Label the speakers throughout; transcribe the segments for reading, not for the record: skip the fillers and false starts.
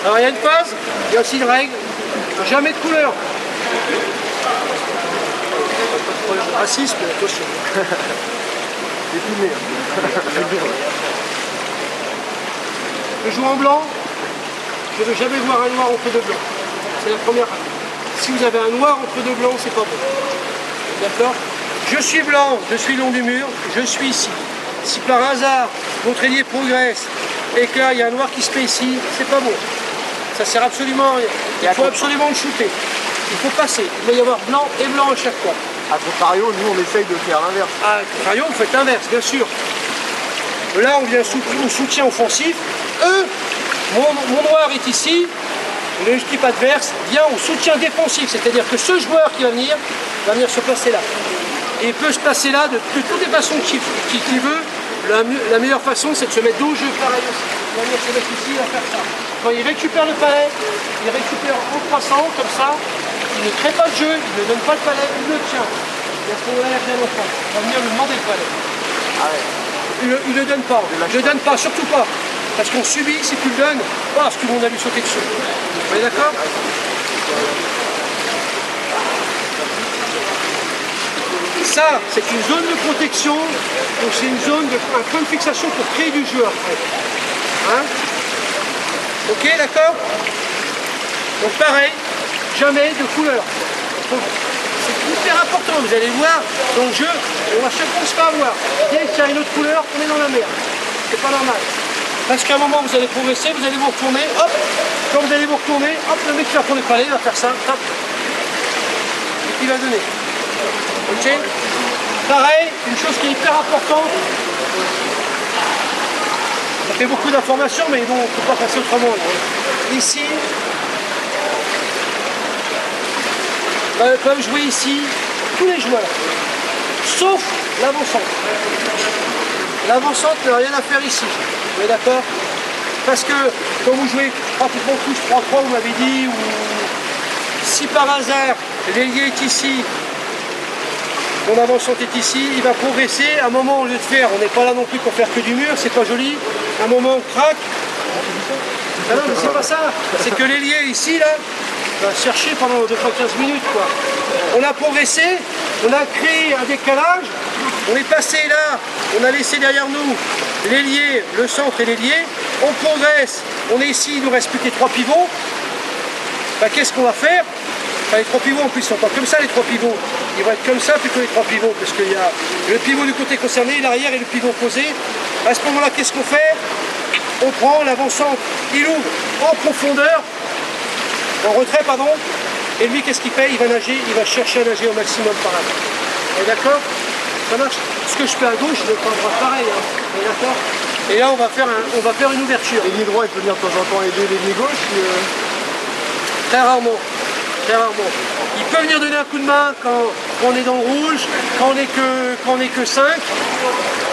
Speaker 1: Alors il y a une phase, il y a aussi une règle, jamais de couleur. Racisme, attention.
Speaker 2: Dépilé.
Speaker 1: Je joue en blanc, je ne veux jamais voir un noir entre deux blancs. C'est la première règle. Si vous avez un noir entre deux blancs, c'est pas bon. D'accord? Je suis blanc, je suis le long du mur, je suis ici. Si par hasard, votre ailier progresse et que là, il y a un noir qui se fait ici, c'est pas bon. Ça sert absolument à rien. Il faut absolument le shooter. Il faut passer. Il va y avoir blanc et blanc à chaque fois.
Speaker 2: A contrario, nous on essaye de faire l'inverse.
Speaker 1: À contrario, vous faites l'inverse, bien sûr. Là, on vient au soutien offensif. Eux, mon noir est ici. L'équipe adverse vient au soutien défensif. C'est-à-dire que ce joueur qui va venir se placer là. Et il peut se placer là de toutes les façons qu'il veut. La meilleure façon, c'est de se mettre dos au jeu pareil aussi. Il va venir se mettre ici, il va faire ça. Quand il récupère le palais, il récupère en croissant, comme ça. Il ne crée pas de jeu, il ne donne pas le palais, il le tient. Et à ce moment-là, il y a bien longtemps. Il va venir lui demander le palais.
Speaker 2: Ah ouais.
Speaker 1: Il ne le donne pas. Il ne le donne pas, surtout pas. Parce qu'on subit, si tu le donnes, parce que tout le monde a lui sauter dessus. Vous êtes d'accord? Ça, c'est une zone de protection, donc c'est une zone, un point de fixation pour créer du jeu après. Hein? Ok, d'accord? Donc pareil, jamais de couleur. C'est hyper important, vous allez voir, dans le jeu, on va chaque fois se faire avoir. Dès qu'il y a une autre couleur, on est dans la merde. C'est pas normal. Parce qu'à un moment, vous allez progresser, vous allez vous retourner, hop, quand vous allez vous retourner, hop, le mec qui va prendre le palais, il va faire ça, hop, et puis il va donner. Ok? Pareil, une chose qui est hyper importante, ça fait beaucoup d'informations, mais bon, on ne peut pas passer autrement. Là. Ici, peuvent jouer ici tous les joueurs, sauf l'avant-centre. L'avant-centre n'a rien à faire ici, vous êtes d'accord? Parce que quand vous jouez pratiquement tous 3-3, vous m'avez dit, ou si par hasard l'ailier est ici, mon avant-centre est ici, il va progresser. À un moment, au lieu de faire, on n'est pas là non plus pour faire que du mur, c'est pas joli. À un moment, on craque. Ah non, mais c'est pas ça. C'est que l'ailier ici, là, va chercher pendant 2-15 minutes, quoi. On a progressé, on a créé un décalage, on est passé là, on a laissé derrière nous l'ailier, le centre et l'ailier. On progresse, on est ici, il nous reste plus que les 3 pivots. Ben, qu'est-ce qu'on va faire? Enfin, les 3 pivots en plus sont pas comme ça, les 3 pivots. Ils vont être comme ça plutôt les 3 pivots, parce qu'il y a le pivot du côté concerné, l'arrière et le pivot opposé. À ce moment-là, qu'est-ce qu'on fait? On prend l'avant-centre, il ouvre en profondeur, en retrait, pardon, et lui, qu'est-ce qu'il fait? Il va nager, il va chercher à nager au maximum par là. Vous êtes d'accord? Ça marche? Ce que je fais à gauche, je le prends à droite pareil. Hein. Vous êtes d'accord? Et là, on va faire une ouverture.
Speaker 2: L'ailier droit, il peut venir de temps en temps aider l'ailier gauche.
Speaker 1: Très rarement. Très rarement. Il peut venir donner un coup de main quand on est dans le rouge, quand on n'est que 5. À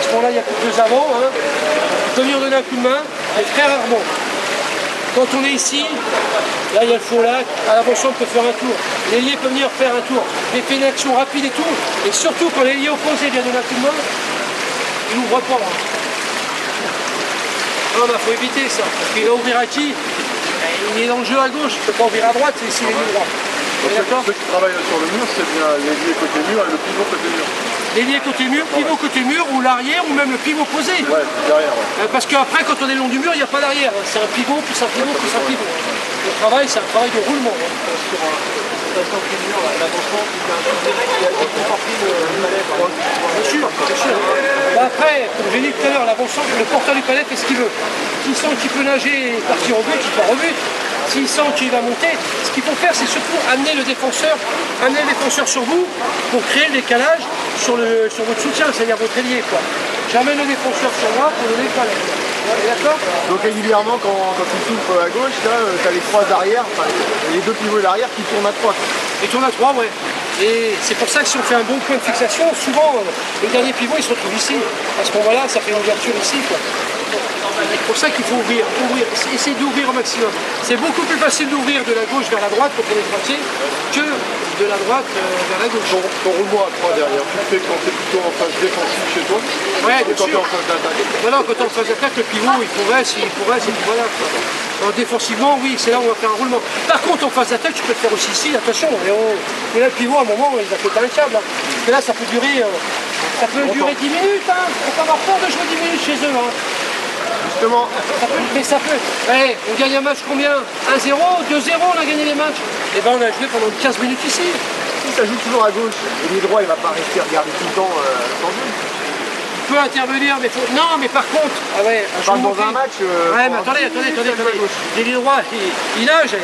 Speaker 1: ce moment-là, il n'y a que 2 avant. Hein. Il peut venir donner un coup de main, mais très rarement. Quand on est ici, là il y a le faux lac, à l'avant-centre peut faire un tour. L'ailier peut venir faire un tour. Il fait une action rapide et tout. Et surtout quand l'ailier opposé vient donner un coup de main, il n'ouvre pas. Là. Non, il faut éviter ça. Parce qu'il va ouvrir à qui? Il est dans le jeu à gauche, il ne peut pas ouvrir à droite, c'est ici l'ailier droit.
Speaker 2: D'accord. Ceux qui travaillent sur le mur, c'est bien l'ailier côté mur et le pivot côté mur.
Speaker 1: L'ailier côté mur, pivot côté mur, ou l'arrière, ou même le pivot posé.
Speaker 2: Ouais, derrière. Ouais.
Speaker 1: Parce qu'après, quand on est le long du mur, il n'y a pas d'arrière. C'est un pivot, plus un pivot, plus un pivot. Le travail, c'est un travail de roulement. Bien sûr, bien sûr. Après, comme j'ai dit tout à l'heure, l'avant-centre, le porteur du palais fait ce qu'il veut. S'il sent qu'il peut nager et partir au but, il part au but. S'il sent qu'il va monter, ce qu'il faut faire, c'est surtout amener le défenseur sur vous pour créer le décalage sur votre soutien, c'est-à-dire votre ailier. J'amène le défenseur sur moi pour donner le palais. D'accord?
Speaker 2: Donc régulièrement, quand tu souffles à gauche, tu as les 3 arrière, enfin, les 2 pivots de l'arrière qui tournent à 3.
Speaker 1: Ils tournent à 3, ouais. Et c'est pour ça que si on fait un bon point de fixation, souvent le dernier pivot il se retrouve ici. À ce moment-là, ça fait une ouverture ici. C'est pour ça qu'il faut ouvrir, essayer d'ouvrir au maximum. C'est beaucoup plus facile d'ouvrir de la gauche vers la droite quand on est droitier que de la droite vers la gauche.
Speaker 2: Ton roulement à 3 derrière, tu le fais quand tu es plutôt en phase défensive chez toi,
Speaker 1: ouais,
Speaker 2: et quand tu es en phase d'attaque.
Speaker 1: Voilà, quand on est en phase d'attaque, le pivot il progresse et puis voilà. Alors, défensivement, oui, c'est là où on va faire un roulement. Par contre, en phase d'attaque, tu peux le faire aussi ici, attention. Et là, le pivot, à un moment, il va péter un câble. Hein. Parce que là, ça peut durer 10 minutes. Hein. On peut avoir peur de jouer 10 minutes chez eux. Hein.
Speaker 2: Justement.
Speaker 1: Ça peut. Ouais, on gagne un match combien? 1-0, 2-0, on a gagné les matchs. Et ben on a joué pendant 15 minutes ici.
Speaker 2: Si ça joue toujours à gauche, et les droits, il va pas rester regarder tout le temps sans jeu.
Speaker 1: Il peut intervenir, mais faut... Non, mais par contre... Ah ouais,
Speaker 2: on parle dans un match...
Speaker 1: ouais, mais attendez. L'ailier droit, il nage.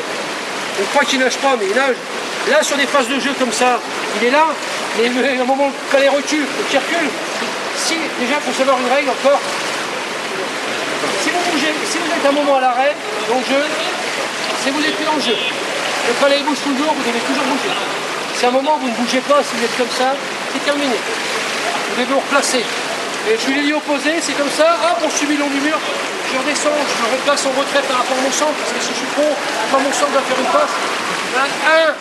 Speaker 1: On croit qu'il nage pas, mais il nage. Là, sur des phases de jeu comme ça, il est là, mais à un moment, quand il recule, il recule. Si, déjà, il faut savoir une règle encore. Si vous bougez, si vous êtes un moment à l'arrêt, dans le jeu, si vous n'êtes plus dans le jeu, le palais bouge toujours, vous devez toujours bouger. Si à un moment vous ne bougez pas, si vous êtes comme ça, c'est terminé. Vous devez vous replacer. Et je suis l'ailier opposé, c'est comme ça, hop, on subit le long du mur, je redescends, je me replace en retrait par rapport à mon centre, parce que si je suis trop, quand mon centre va faire une passe, 1,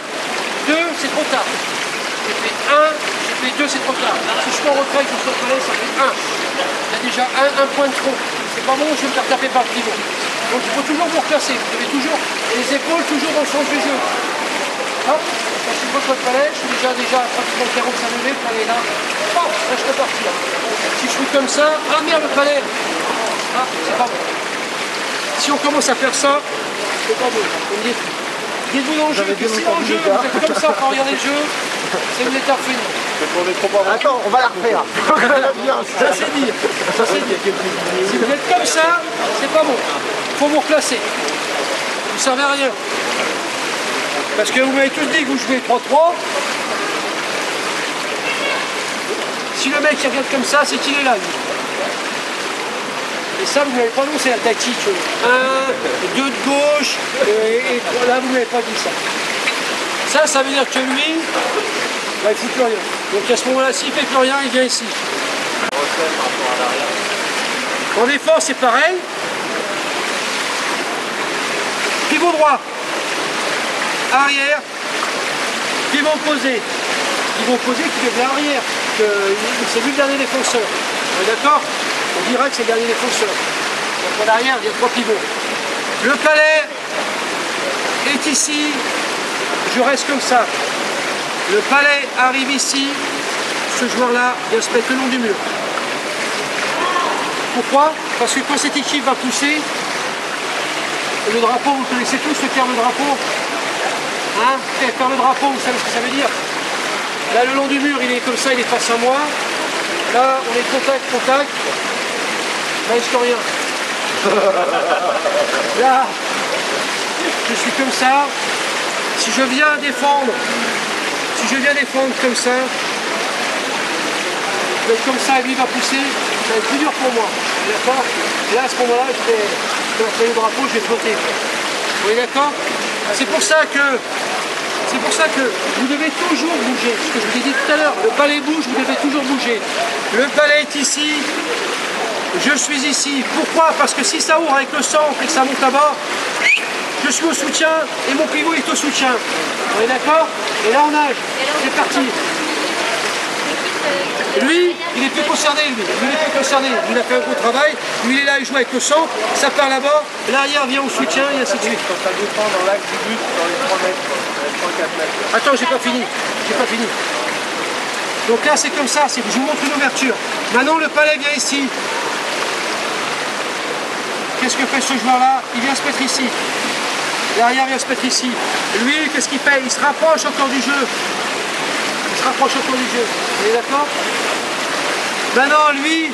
Speaker 1: 2, c'est trop tard. J'ai fait 1, j'ai fait 2, c'est trop tard. Si je suis en retrait et que je suis au palais, ça fait 1. Il y a déjà un point de trop. C'est pas bon, je vais me faire taper par le pivot. Donc il faut toujours vous replacer. Vous devez toujours les épaules toujours dans le sens du jeu. Hop, quand je suis contre le palais, je suis déjà pratiquement 45 degrés, le palais est là. Hop, là je peux partir. Si je suis comme ça, ah merde le palais. Ah, c'est pas bon. Si on commence à faire ça, c'est pas bon. On y est plus. Dites-vous dans le jeu, que si dans le jeu, vous êtes comme ça pour regarder le jeu, c'est que vous êtes refait.
Speaker 2: Attends, on va la refaire.
Speaker 1: Ça c'est dit. Si vous êtes comme ça, c'est pas bon. Il faut vous replacer. Vous ne servez à rien. Parce que vous m'avez tous dit que vous jouez 3-3. Si le mec il regarde comme ça, c'est qu'il est là. Lui. Et ça, vous ne m'avez pas dit, c'est la tactique. 1, 2 de gauche, et là, vous ne m'avez pas dit ça. Ça veut dire que lui, bah, il ne fout plus rien. Donc à ce moment-là, s'il ne fait plus rien, il vient ici. En défense, c'est pareil. Pivot droit, arrière, pivot opposé. Pivot opposé qui devient arrière. C'est lui le dernier défenseur. On est d'accord? On dirait que c'est le dernier défenseur. Donc en arrière, il y a 3 pivots. Le palais est ici. Je reste comme ça. Le palais arrive ici. Ce joueur-là vient se mettre le long du mur. Pourquoi? Parce que quand cette équipe va pousser, le drapeau, vous connaissez tous ce terme drapeau. Hein? Faire le drapeau, vous savez ce que ça veut dire? Là, le long du mur, il est comme ça, il est face à moi. Là, on est contact. Là, il ne rien. Là, je suis comme ça. Si je viens défendre comme ça, je vais être comme ça et lui va pousser, ça va être plus dur pour moi. D'accord? Et là, à ce moment-là, je vais le drapeau, je vais flotter. Vous voyez d'accord? C'est pour ça que vous devez toujours bouger. Ce que je vous ai dit tout à l'heure, le palais bouge, vous devez toujours bouger. Le palais est ici. Je suis ici. Pourquoi? Parce que si ça ouvre avec le centre et que ça monte là-bas, je suis au soutien et mon pivot est au soutien. Vous êtes d'accord? Et là on nage. C'est parti. Lui, il n'est plus concerné, lui. Il n'est plus concerné. Il a fait un gros travail. Lui, il est là, il joue avec le centre. Ça part là-bas. L'arrière vient au soutien et ainsi de suite.
Speaker 2: Quand ça défend dans l'axe du but, dans les 3 mètres, 3-4 mètres.
Speaker 1: Attends, j'ai pas fini. Donc là, c'est comme ça. Je vous montre une ouverture. Maintenant, le palais vient ici. Qu'est-ce que fait ce joueur-là? Il vient se mettre ici. L'arrière vient se mettre ici. Lui, qu'est-ce qu'il fait? Il se rapproche encore du jeu. Vous êtes d'accord? Maintenant, lui,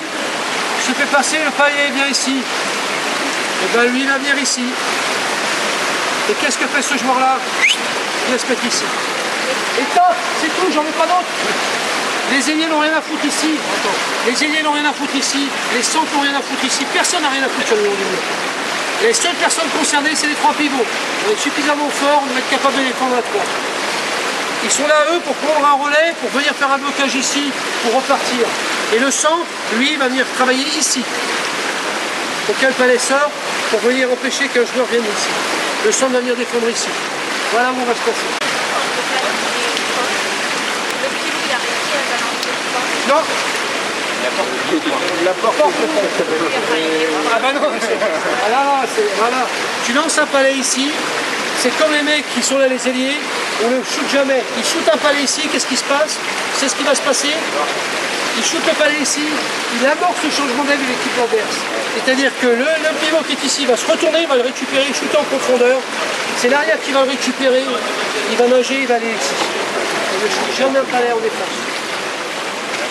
Speaker 1: se fait passer, le palais vient ici. Et bien lui, il va venir ici. Et qu'est-ce que fait ce joueur-là? Il vient se mettre ici. Et top, c'est tout, j'en ai pas d'autres. Les ailiers n'ont rien à foutre ici. Les ailiers n'ont rien à foutre ici. Les centres n'ont rien à foutre ici. Personne n'a rien à foutre sur le long du mur. Les seules personnes concernées, c'est les 3 pivots. On est suffisamment fort, on va être capable de défendre à 3. Ils sont là, eux, pour prendre un relais, pour venir faire un blocage ici, pour repartir. Et le centre, lui, va venir travailler ici. Donc là, le palais sort pour venir empêcher qu'un joueur vienne ici. Le centre va venir défendre ici. Voilà où on va se passer. Non. La porte. Ah bah non, voilà. Tu lances un palais ici, c'est comme les mecs qui sont là, les ailiers, on ne shoot jamais. Ils shootent un palais ici, qu'est-ce qui se passe? C'est ce qui va se passer. Ils shootent le palais ici, il amorce le changement d'aile de l'équipe adverse. C'est-à-dire que le pivot qui est ici va se retourner, il va le récupérer, shooter en profondeur. C'est l'arrière qui va le récupérer, il va nager, il va aller ici. On ne shoot jamais un palais en défense.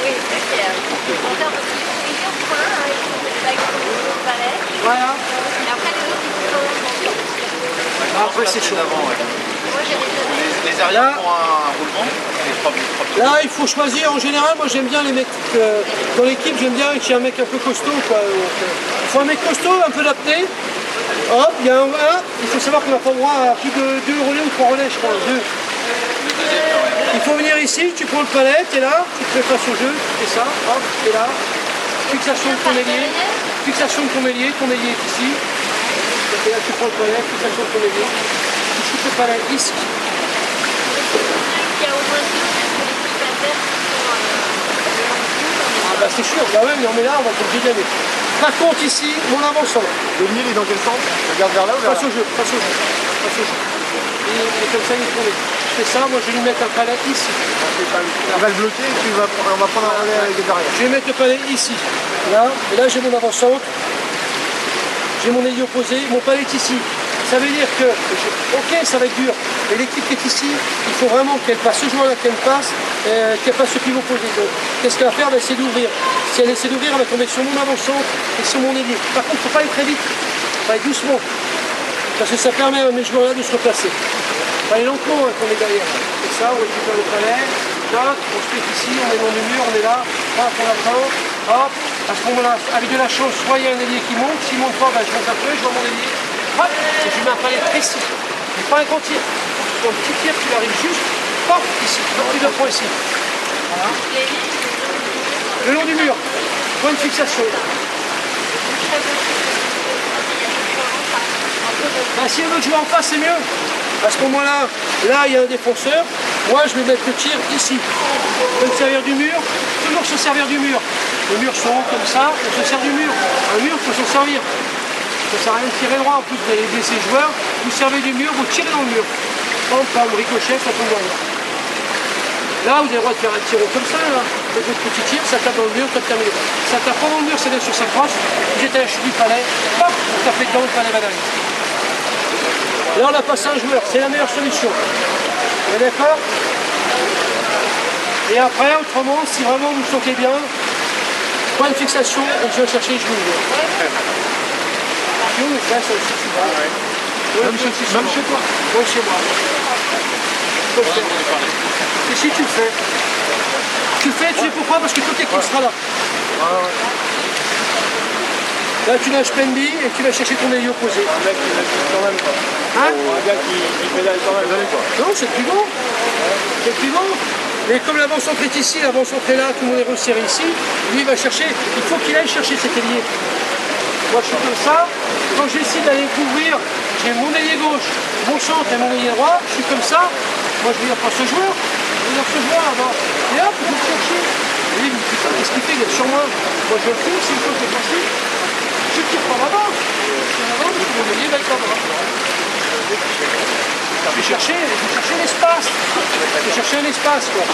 Speaker 3: Oui, c'est en termes de plusieurs points, il faut que ça le palais.
Speaker 1: Voilà.
Speaker 3: Et après, les autres, ils sont
Speaker 1: Après, c'est chaud.
Speaker 3: Moi, j'ai
Speaker 4: Les arrières font un roulement.
Speaker 1: Là, il faut choisir. En général, moi, j'aime bien les mecs dans l'équipe. J'aime bien qu'il y ait un mec un peu costaud, quoi. Il faut un mec costaud, un peu adapté. Hop, il y a un. Il faut savoir qu'on n'a pas le droit à plus de 2 relais ou 3 relais, je crois. 2. Il faut venir ici, tu prends le palais, tu es là, tu te fais face au jeu, tu fais ça, hop, tu es là. Fixation de ton ailier. Fixation de ton ailier est ici. Et là, tu prends le palais, fixation de ton ailier. Tu shootes le palais ici.
Speaker 3: Il y a au moins 2 pour l'équipe adverse qui sont
Speaker 1: Ah bah c'est sûr, bah ouais, mais on est là, on va être obligé d'y aller. Par contre ici, mon avant-centre.
Speaker 2: Le milieu, il est dans quel sens? Regarde vers là ou vers là?
Speaker 1: Face au jeu, face au jeu, face au jeu. Et comme ça, il est tourné. Je fais ça, moi je vais lui mettre un palais ici.
Speaker 2: On va le bloquer et puis on va prendre un relais avec des arrières.
Speaker 1: Je vais mettre le palais ici. Là, et là j'ai mon avant-centre. J'ai mon ailier opposé, mon palais est ici. Ça veut dire que, ok, ça va être dur, mais l'équipe qui est ici, il faut vraiment qu'elle passe ce joueur-là, qu'elle passe ce pivot opposé. Donc, qu'est-ce qu'elle va faire? Elle va essayer d'ouvrir. Si elle essaie d'ouvrir, elle va tomber sur mon avant-centre et sur mon ailier. Par contre, il ne faut pas aller très vite, il faut aller doucement. Parce que ça permet à mes joueurs-là de se replacer. Il faut aller lentement quand on est derrière. C'est ça, on récupère le palais, toc, on se fait ici, on est dans le mur, on est là, hop, on attend, hop. À ce moment-là, avec de la chance, soit il y a un ailier qui monte, s'il ne monte pas, ben, je monte un peu, je vois mon ailier, hop, et je lui mets un palais précis. Mais pas un grand tir. C'est un petit tir qui arrive juste, hop, ici, hop, il le prend ici. Voilà. Le long du mur, point de fixation. Ben, si elle veut jouer en face, c'est mieux. À ce moment-là, là, il y a un défenseur. Moi, je vais mettre le tir ici. Je vais me servir du mur. Toujours se servir du mur. Les murs sont hauts comme ça, on se sert du mur. Un mur, il faut s'en servir. Ça ne sert à rien de tirer droit. En plus, vous allez blesser le joueur. Vous servez du mur, vous tirez dans le mur. Pam, ricochet, ça tombe derrière. Là, vous avez le droit de faire un tir comme ça. Là. Faites votre petit tir, ça tape dans le mur, ça termine. Ça tape pendant le mur, ça vient sur sa crosse. Vous êtes à la chute du palais. Pop, vous tapez dedans, le palais va derrière. Là, on a passé un joueur, c'est la meilleure solution. Vous êtes d'accord? Et après, autrement, si vraiment vous le sentez bien, point de fixation, et je vais chercher, je vous le vois. Ça aussi, tu vois.
Speaker 2: Même chez toi?
Speaker 1: Oui, chez moi. Faut le faire. Et si tu le fais, tu sais pourquoi? Parce que toute l'équipe sera là. Là, tu lâches plein de billes et tu vas chercher ton ailier opposé.
Speaker 2: Un mec qui lâche quand même quoi.
Speaker 1: Hein?
Speaker 2: Un gars qui pédale quand même.
Speaker 1: Non, c'est le pivot. C'est le pivot. Mais comme l'avant-centre est ici, l'avant-centre est là, tout le monde est resserré ici, lui il va chercher, il faut qu'il aille chercher cet ailier. Moi je suis comme ça, quand je décide d'aller couvrir, j'ai mon ailier gauche, mon centre et mon ailier droit, je suis comme ça, moi je vais dire pas ce joueur, je vais dire ce joueur là-bas. Et hop, je vais le chercher. Et lui il me dit putain, qu'est-ce qu'il fait, il est sur moi. Moi je le fais, s'il faut que je fasse, je tire par là-bas. Je tire là-bas, parce que mon ailier va être là-bas. Je vais chercher l'espace. Je vais chercher un espace quoi.